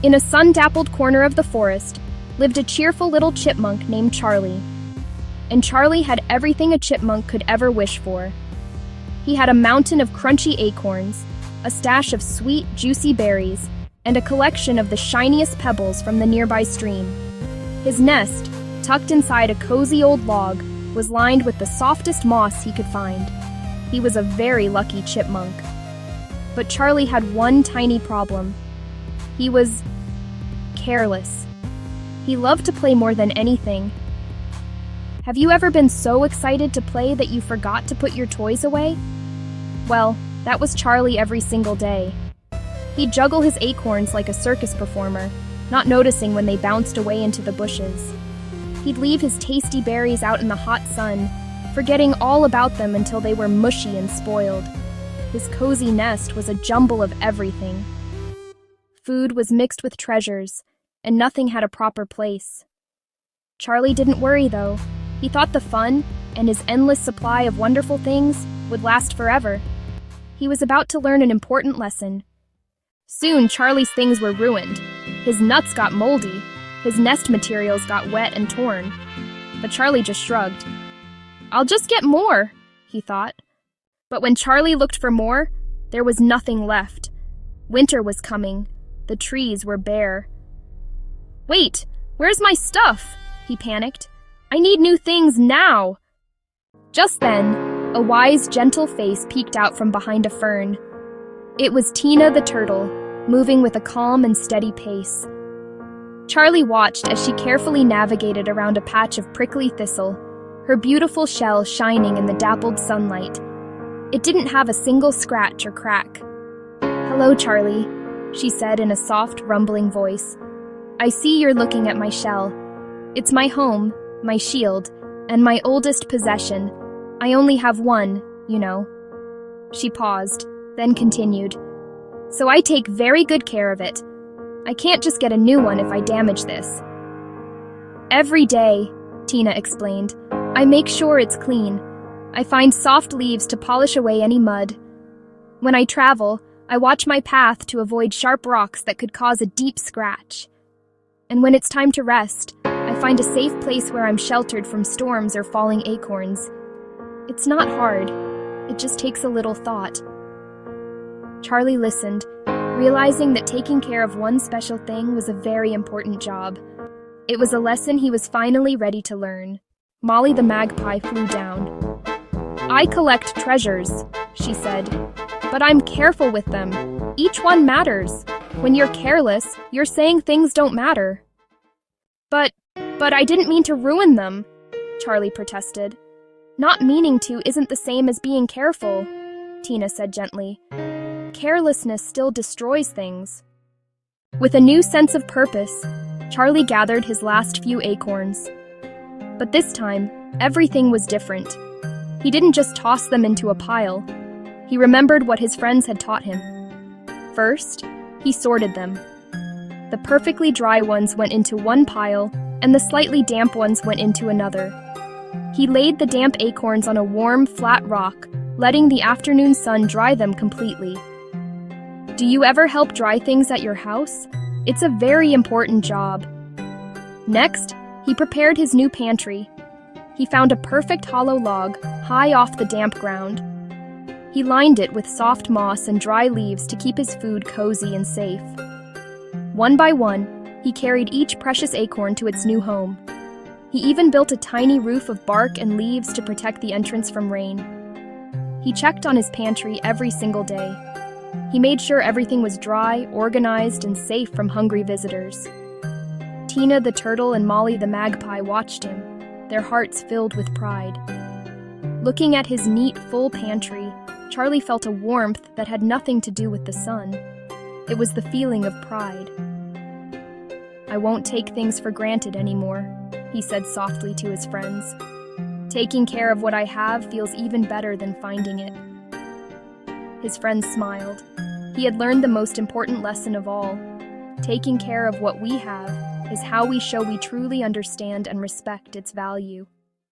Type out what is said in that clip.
In a sun-dappled corner of the forest lived a cheerful little chipmunk named Charlie. And Charlie had everything a chipmunk could ever wish for. He had a mountain of crunchy acorns, a stash of sweet, juicy berries, and a collection of the shiniest pebbles from the nearby stream. His nest, tucked inside a cozy old log, was lined with the softest moss he could find. He was a very lucky chipmunk. But Charlie had one tiny problem. He was careless. He loved to play more than anything. Have you ever been so excited to play that you forgot to put your toys away? Well, that was Charlie every single day. He'd juggle his acorns like a circus performer, not noticing when they bounced away into the bushes. He'd leave his tasty berries out in the hot sun, forgetting all about them until they were mushy and spoiled. His cozy nest was a jumble of everything. Food was mixed with treasures, and nothing had a proper place. Charlie didn't worry, though. He thought the fun, and his endless supply of wonderful things, would last forever. He was about to learn an important lesson. Soon, Charlie's things were ruined. His nuts got moldy. His nest materials got wet and torn. But Charlie just shrugged. "I'll just get more," he thought. But when Charlie looked for more, there was nothing left. Winter was coming. The trees were bare. "Wait, where's my stuff?" he panicked. "I need new things now!" Just then, a wise, gentle face peeked out from behind a fern. It was Tina the turtle, moving with a calm and steady pace. Charlie watched as she carefully navigated around a patch of prickly thistle, her beautiful shell shining in the dappled sunlight. It didn't have a single scratch or crack. "Hello, Charlie," she said in a soft, rumbling voice. "I see you're looking at my shell. It's my home, my shield, and my oldest possession. I only have one, you know." She paused, then continued. "So I take very good care of it. I can't just get a new one if I damage this." "Every day," Tina explained, "I make sure it's clean. I find soft leaves to polish away any mud. When I travel, I watch my path to avoid sharp rocks that could cause a deep scratch. And when it's time to rest, I find a safe place where I'm sheltered from storms or falling acorns. It's not hard. It just takes a little thought." Charlie listened, realizing that taking care of one special thing was a very important job. It was a lesson he was finally ready to learn. Molly the magpie flew down. "I collect treasures," she said, "but I'm careful with them. Each one matters. When you're careless, you're saying things don't matter." But I didn't mean to ruin them," Charlie protested. "Not meaning to isn't the same as being careful," Tina said gently. "Carelessness still destroys things." With a new sense of purpose, Charlie gathered his last few acorns. But this time, everything was different. He didn't just toss them into a pile. He remembered what his friends had taught him. First, he sorted them. The perfectly dry ones went into one pile, and the slightly damp ones went into another. He laid the damp acorns on a warm, flat rock, letting the afternoon sun dry them completely. Do you ever help dry things at your house? It's a very important job. Next, he prepared his new pantry. He found a perfect hollow log, high off the damp ground. He lined it with soft moss and dry leaves to keep his food cozy and safe. One by one, he carried each precious acorn to its new home. He even built a tiny roof of bark and leaves to protect the entrance from rain. He checked on his pantry every single day. He made sure everything was dry, organized, and safe from hungry visitors. Tina the turtle and Molly the magpie watched him, their hearts filled with pride. Looking at his neat, full pantry, Charlie felt a warmth that had nothing to do with the sun. It was the feeling of pride. "I won't take things for granted anymore," he said softly to his friends. "Taking care of what I have feels even better than finding it." His friends smiled. He had learned the most important lesson of all. Taking care of what we have is how we show we truly understand and respect its value.